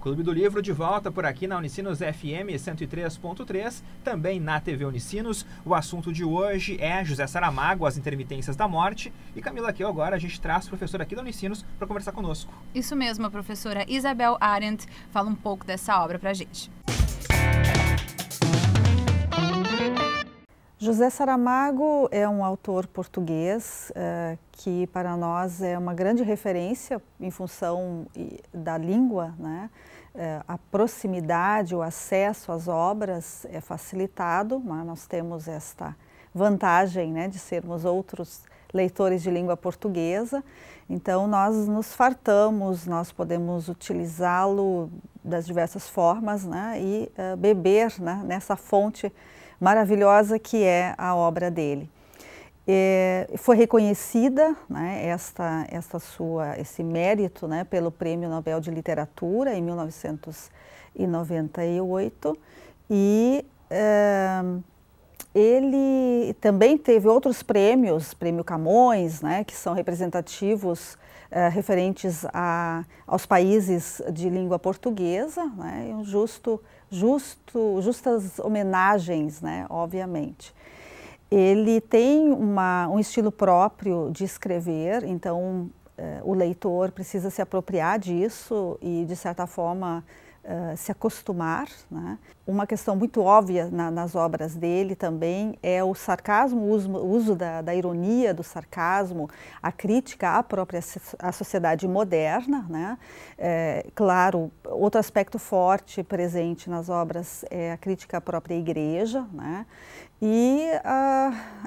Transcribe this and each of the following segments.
Clube do Livro de volta por aqui na Unicinos FM 103.3, também na TV Unicinos. O assunto de hoje é José Saramago, As Intermitências da Morte. E Camila, aqui agora a gente traz o professor aqui da Unicinos para conversar conosco. Isso mesmo, a professora Isabel Arendt fala um pouco dessa obra para a gente. José Saramago é um autor português que para nós é uma grande referência em função da língua, né? A proximidade, o acesso às obras é facilitado, mas nós temos esta vantagem, né, de sermos outros leitores de língua portuguesa, então nós nos fartamos, nós podemos utilizá-lo das diversas formas, né, e beber, né, nessa fonte maravilhosa que é a obra dele. Foi reconhecida, né, esse mérito, né, pelo Prêmio Nobel de Literatura em 1998 e ele também teve outros prêmios, Prêmio Camões, né, que são representativos referentes aos países de língua portuguesa, né, e justas homenagens, né, obviamente. Ele tem um estilo próprio de escrever, então o leitor precisa se apropriar disso e, de certa forma, se acostumar, né? Uma questão muito óbvia nas obras dele também é o sarcasmo, o uso da ironia, do sarcasmo, a crítica à sociedade moderna, né? Claro, outro aspecto forte presente nas obras é a crítica à própria igreja, né? E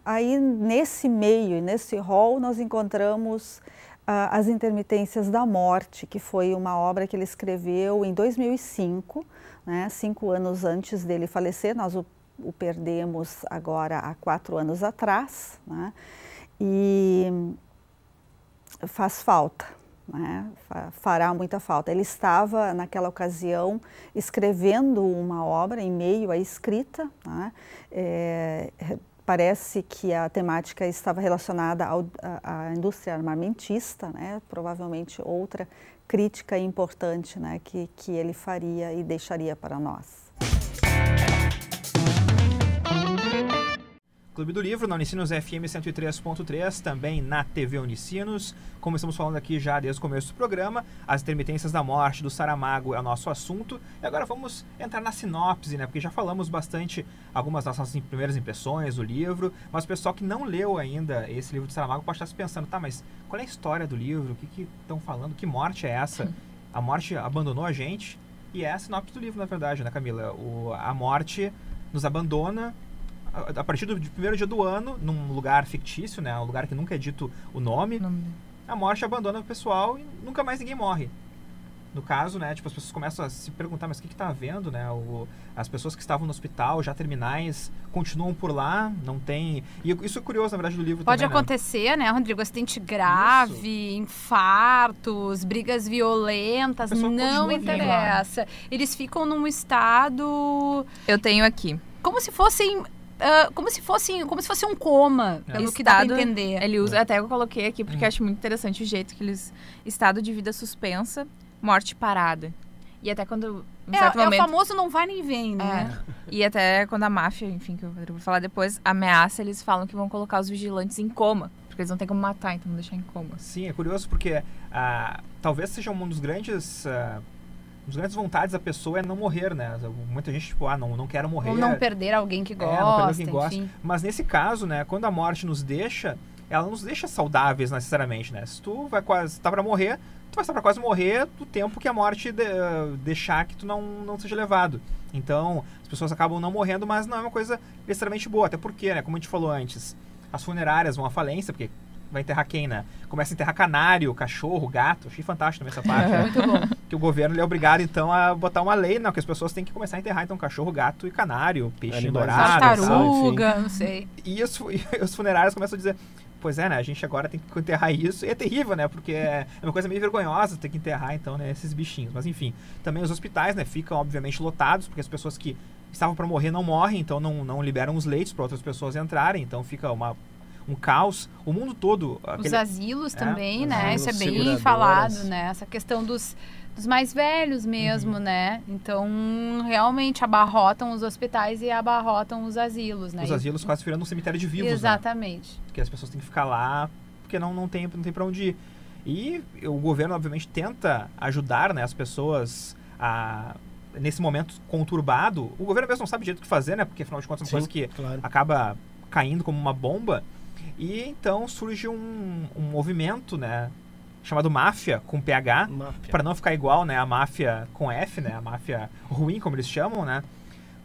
aí nesse meio, nesse rol, nós encontramos As Intermitências da Morte, que foi uma obra que ele escreveu em 2005, né, 5 anos antes dele falecer. Nós o perdemos agora há 4 anos atrás, né, e faz falta, né, fará muita falta. Ele estava, naquela ocasião, escrevendo uma obra em meio à escrita, né, parece que a temática estava relacionada à indústria armamentista, né? Provavelmente outra crítica importante, né, que ele faria e deixaria para nós. Clube do Livro, na Unicinos FM 103.3, também na TV Unicinos. Como estamos falando aqui já desde o começo do programa, As Intermitências da Morte, do Saramago, é o nosso assunto. E agora vamos entrar na sinopse, né? Porque já falamos bastante algumas das nossas primeiras impressões do livro, mas o pessoal que não leu ainda esse livro do Saramago pode estar se pensando, tá, mas qual é a história do livro? O que estão falando? Que morte é essa? A morte abandonou a gente? E é a sinopse do livro, na verdade, né, Camila? A morte nos abandona a partir do primeiro dia do ano, num lugar fictício, né, um lugar que nunca é dito o nome, a morte abandona o pessoal e nunca mais ninguém morre. No caso, né, tipo, as pessoas começam a se perguntar, mas o que está havendo, né? As pessoas que estavam no hospital, já terminais, continuam por lá, não tem... E isso é curioso, na verdade, do livro Pode também, acontecer, né, Rodrigo? Acidente grave, infartos, brigas violentas, não interessa. Eles ficam num estado... Eu tenho aqui. Como se fosse um coma, pelo que dá pra entender. Ele usa, até eu coloquei aqui porque eu acho muito interessante o jeito que eles... Estado de vida suspensa, morte parada. E até quando... O famoso não vai nem vem, né? E até quando a máfia, enfim, que eu vou falar depois, ameaça, eles falam que vão colocar os vigilantes em coma. Porque eles não têm como matar, então vão deixar em coma. Sim, é curioso porque talvez seja um dos grandes... As grandes vontades da pessoa é não morrer, né? Muita gente, tipo, não quero morrer. Ou não perder alguém que gosta, não perder alguém que gosta. Mas nesse caso, né, quando a morte nos deixa, ela não nos deixa saudáveis necessariamente, né? Se tu tá pra morrer, tu vai estar pra quase morrer do tempo que a morte deixar que tu não seja levado. Então, as pessoas acabam não morrendo, mas não é uma coisa necessariamente boa. Até porque, né, como a gente falou antes, as funerárias vão à falência, porque vai enterrar quem, né? Começa a enterrar canário, cachorro, gato. Achei fantástico também essa parte. Né? Muito bom. Que o governo ele é obrigado, então, a botar uma lei, não, que as pessoas têm que começar a enterrar, então, cachorro, gato e canário, peixe dourado, tartaruga, não sei. E os funerários começam a dizer, pois é, né, a gente agora tem que enterrar isso. E é terrível, né, porque é uma coisa meio vergonhosa ter que enterrar, então, né, esses bichinhos. Mas, enfim, também os hospitais, né, ficam, obviamente, lotados, porque as pessoas que estavam para morrer não morrem, então não liberam os leitos para outras pessoas entrarem, então fica um caos, o mundo todo. Os asilos também, né? Isso é bem falado, né? Essa questão dos mais velhos mesmo, né? Então, realmente abarrotam os hospitais e abarrotam os asilos, né? Os asilos quase virando um cemitério de vivos, Exatamente. né? Porque as pessoas têm que ficar lá porque não tem para onde ir. E o governo, obviamente, tenta ajudar, né, as pessoas nesse momento conturbado. O governo mesmo não sabe direito o que fazer, né? Porque, afinal de contas, é uma coisa que acaba caindo como uma bomba. E então surge um movimento, né, chamado máfia, com PH, para não ficar igual, né, a máfia com F, né, a máfia ruim, como eles chamam, né?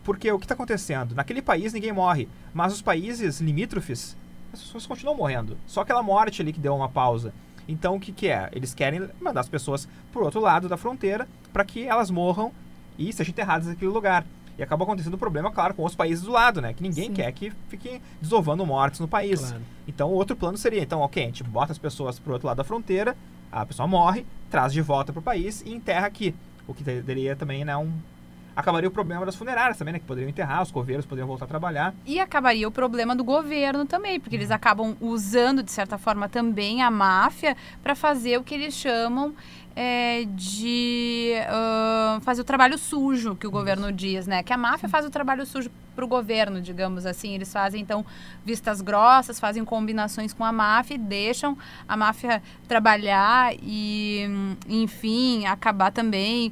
Porque o que está acontecendo? Naquele país ninguém morre, mas os países limítrofes, as pessoas continuam morrendo. Só aquela morte ali que deu uma pausa. Então o que é? Eles querem mandar as pessoas pro outro lado da fronteira para que elas morram e sejam enterradas naquele lugar. E acaba acontecendo um problema, claro, com os países do lado, né? Que ninguém quer que fiquem desovando mortes no país. Claro. Então o outro plano seria, então, ok, a gente bota as pessoas pro outro lado da fronteira, a pessoa morre, traz de volta pro país e enterra aqui. O que teria também, né, acabaria o problema das funerárias também, né? Que poderiam enterrar, os coveiros poderiam voltar a trabalhar. E acabaria o problema do governo também, porque eles acabam usando, de certa forma, também a máfia para fazer o que eles chamam de fazer o trabalho sujo, que o governo diz, né? Que a máfia faz o trabalho sujo para o governo, digamos assim. Eles fazem, então, vistas grossas, fazem combinações com a máfia e deixam a máfia trabalhar e, enfim, acabar também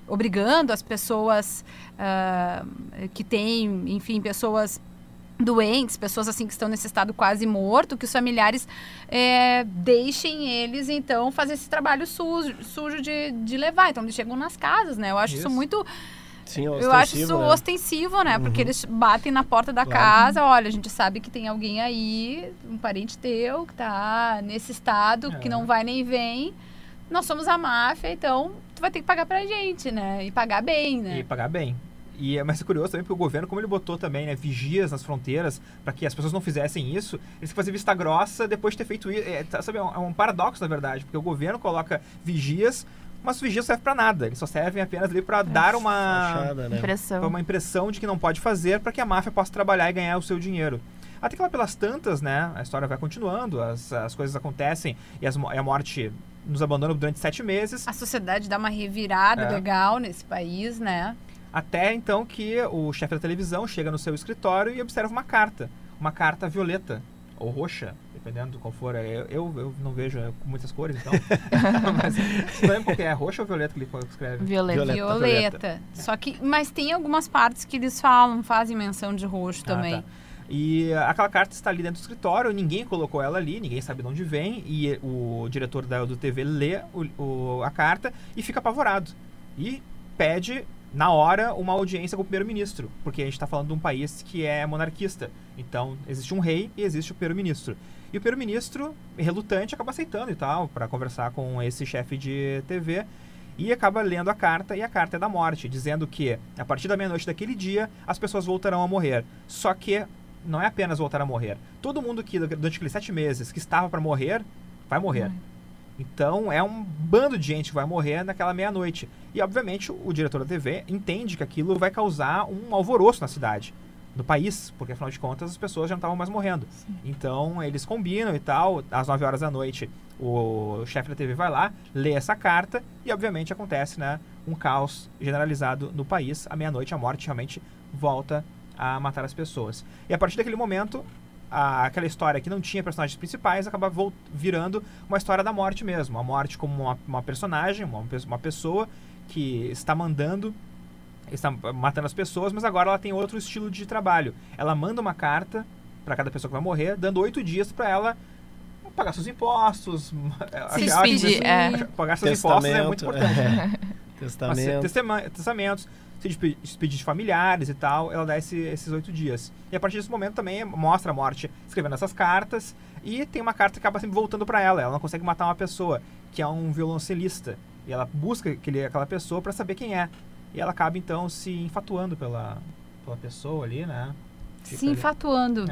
obrigando as pessoas que têm, enfim, pessoas doentes, pessoas assim que estão nesse estado quase morto, que os familiares deixem eles, então, fazer esse trabalho sujo de levar. Então, eles chegam nas casas, né? Eu acho isso muito... Sim, eu acho isso ostensivo, né? Porque eles batem na porta da casa, olha, a gente sabe que tem alguém aí, um parente teu, que tá nesse estado, que não vai nem vem. Nós somos a máfia, então tu vai ter que pagar pra gente, né? E pagar bem, né? E pagar bem. E é mais curioso também porque o governo, como ele botou também, né, vigias nas fronteiras para que as pessoas não fizessem isso, eles têm que fazer vista grossa depois de ter feito isso. Sabe, é um paradoxo, na verdade, porque o governo coloca vigias, mas os vigias não servem para nada. Eles só servem apenas ali para dar uma impressão de que não pode fazer para que a máfia possa trabalhar e ganhar o seu dinheiro. Até que lá pelas tantas, né, a história vai continuando, as coisas acontecem e a morte nos abandona durante 7 meses. A sociedade dá uma revirada legal nesse país, né? Até então que o chefe da televisão chega no seu escritório e observa uma carta violeta ou roxa, dependendo de qual for. Eu não vejo com muitas cores, então. Mas não lembro qual que é, roxa ou violeta que ele escreve? Violeta. Mas tem algumas partes que eles fazem menção de roxo também. Tá. E aquela carta está ali dentro do escritório, ninguém colocou ela ali, ninguém sabe de onde vem, e o diretor do TV lê a carta e fica apavorado. E pede, na hora, uma audiência com o primeiro-ministro, porque a gente está falando de um país que é monarquista. Então, existe um rei e existe o primeiro-ministro. E o primeiro-ministro, relutante, acaba aceitando e tal, para conversar com esse chefe de TV, e acaba lendo a carta, e a carta é da morte, dizendo que, a partir da meia-noite daquele dia, as pessoas voltarão a morrer. Só que não é apenas voltar a morrer. Todo mundo que, durante aqueles 7 meses que estava para morrer, vai morrer. Então, é um bando de gente que vai morrer naquela meia-noite. E, obviamente, o diretor da TV entende que aquilo vai causar um alvoroço na cidade, no país, porque, afinal de contas, as pessoas já não estavam mais morrendo. Sim. Então, eles combinam e tal. Às 9 horas da noite, o chefe da TV vai lá, lê essa carta e, obviamente, acontece, né, um caos generalizado no país. À meia-noite, a morte realmente volta a matar as pessoas. E, a partir daquele momento, aquela história que não tinha personagens principais acaba virando uma história da morte mesmo. A morte como uma personagem, uma pessoa que está matando as pessoas, mas agora ela tem outro estilo de trabalho. Ela manda uma carta para cada pessoa que vai morrer, dando 8 dias para ela pagar seus impostos. Pagar seus impostos é muito importante. Testamentos, se despedir de familiares e tal, ela dá esses 8 dias. E a partir desse momento também mostra a morte escrevendo essas cartas, e tem uma carta que acaba sempre voltando para ela. Ela não consegue matar uma pessoa, que é um violoncelista, e ela busca aquela pessoa para saber quem é. E ela acaba, então, se infatuando pela pessoa ali, né? Se infatuando.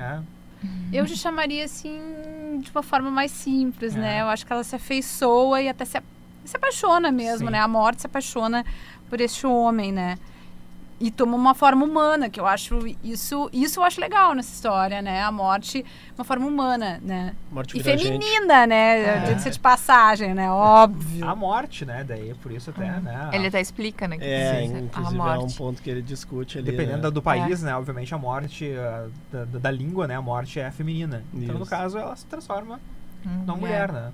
Eu já chamaria, assim, de uma forma mais simples, né? Eu acho que ela se afeiçoa e até se apaixona mesmo, né? A morte se apaixona por este homem, né? e toma uma forma humana, que eu acho isso eu acho legal nessa história, né? A morte, uma forma humana, né? Morte E vira feminina, né? Diga-se de passagem, né? Óbvio. A morte, né? Daí, por isso até, né? Ele até explica, né? Que Inclusive a é um morte. ponto que ele discute ali. Dependendo do país, né? Obviamente a morte da língua, né? A morte é feminina. Então, no Isso. caso, ela se transforma numa mulher, né?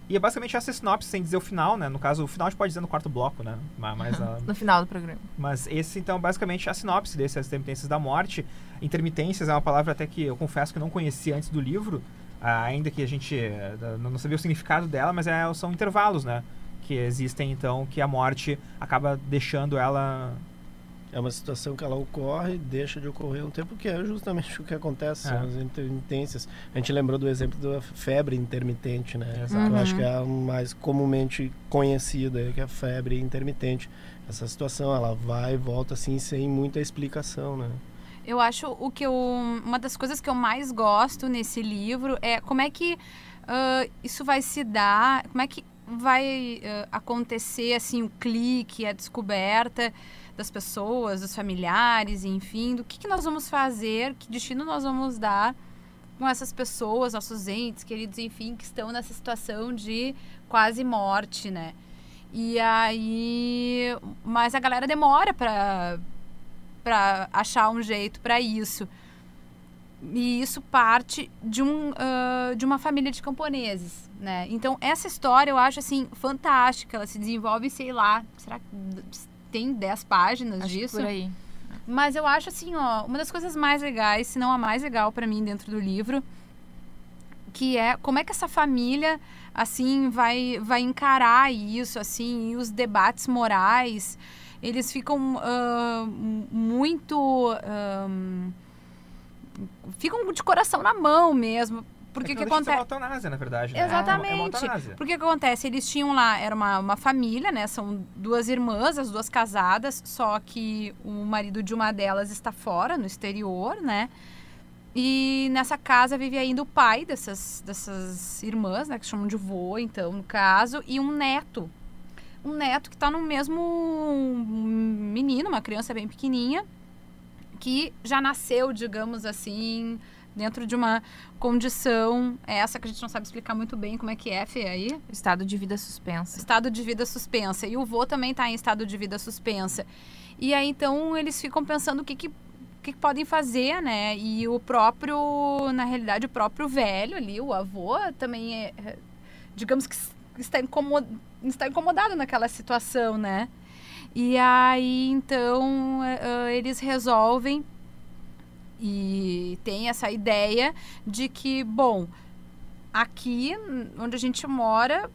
E é basicamente essa sinopse, sem dizer o final, né? No caso, o final a gente pode dizer no quarto bloco, né? No final do programa. Mas esse, então, basicamente a sinopse desse, as intermitências da morte. Intermitências é uma palavra até que eu confesso que eu não conhecia antes do livro, ainda que a gente não sabia o significado dela, mas são intervalos, né? Que existem, então, que a morte acaba deixando ela... É uma situação que ela ocorre, deixa de ocorrer um tempo, que é justamente o que acontece, são as intermitências. A gente lembrou do exemplo da febre intermitente, né? Exato. Eu acho que é a mais comumente conhecida, que é a febre intermitente. Essa situação, ela vai e volta assim, sem muita explicação, né? Eu acho uma das coisas que eu mais gosto nesse livro é como é que isso vai se dar, como é que vai acontecer assim o clique, a descoberta das pessoas, dos familiares, enfim, do que nós vamos fazer, que destino nós vamos dar com essas pessoas, nossos entes, queridos, enfim, que estão nessa situação de quase morte, né? E aí, mas a galera demora para achar um jeito para isso. E isso parte de uma família de camponeses, né? Então, essa história eu acho, assim, fantástica. Ela se desenvolve, sei lá, será que tem 10 páginas Acho disso? por aí. Mas eu acho, assim, ó, uma das coisas mais legais, se não a mais legal para mim dentro do livro, que é como é que essa família, assim, vai encarar isso, assim, e os debates morais, eles ficam muito... ficam de coração na mão mesmo. Porque que acontece? É uma eutanásia, na verdade. Né? Exatamente. É uma eutanásia. Porque o que acontece? Eles tinham lá, era uma família, né? São 2 irmãs, as 2 casadas, só que o marido de uma delas está fora, no exterior, né? E nessa casa vive ainda o pai dessas irmãs, né? Que chamam de vô, então, no caso, e um neto. Um neto que está no mesmo menino, uma criança bem pequenininha, que já nasceu, digamos assim, dentro de uma condição, essa que a gente não sabe explicar muito bem como é que é, Fê, aí? Estado de vida suspensa. Estado de vida suspensa. E o vô também está em estado de vida suspensa. E aí, então, eles ficam pensando o que podem fazer, né? E o próprio, na realidade, o próprio velho ali, o avô, também digamos que está incomodado naquela situação, né? E aí, então, eles resolvem e tem essa ideia de que, bom, aqui onde a gente mora,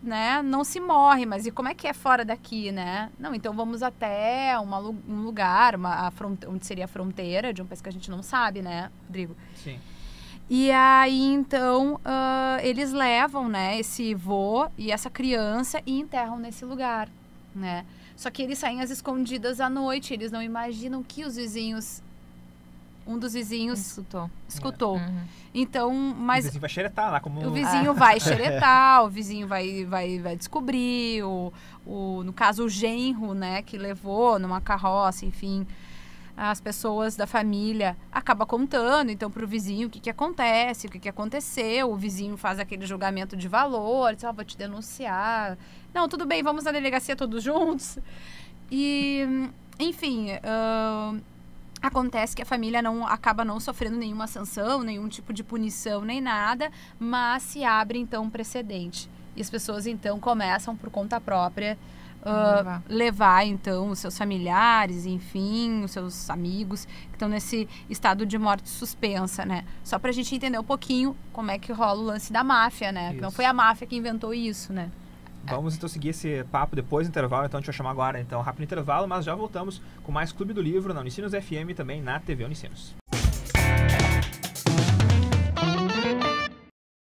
né, não se morre, mas e como é que é fora daqui, né? Não, então vamos até um lugar, onde seria a fronteira de um país que a gente não sabe, né, Rodrigo? Sim. E aí, então, eles levam, né, esse vô e essa criança e enterram nesse lugar, né? Só que eles saem às escondidas à noite, eles não imaginam que os vizinhos... Um dos vizinhos escutou. Uhum. Então, mas... O vizinho vai xeretar lá, como... O vizinho vai xeretar, o vizinho vai descobrir, no caso, o genro, né, que levou numa carroça, enfim, as pessoas da família acaba contando, então, pro vizinho o que acontece, o que aconteceu, o vizinho faz aquele julgamento de valor, diz, vou te denunciar. Não, tudo bem, vamos na delegacia todos juntos. E, enfim... Acontece que a família acaba não sofrendo nenhuma sanção, nenhum tipo de punição, nem nada, mas se abre, então, um precedente. E as pessoas, então, começam, por conta própria, levar, então, os seus familiares, enfim, os seus amigos, que estão nesse estado de morte suspensa, né? Só pra gente entender um pouquinho como é que rola o lance da máfia, né? Isso. Não foi a máfia que inventou isso, né? Vamos então seguir esse papo depois do intervalo, então a gente vai chamar agora, então, rápido intervalo, mas já voltamos com mais Clube do Livro na Unicinos FM e também na TV Unicinos.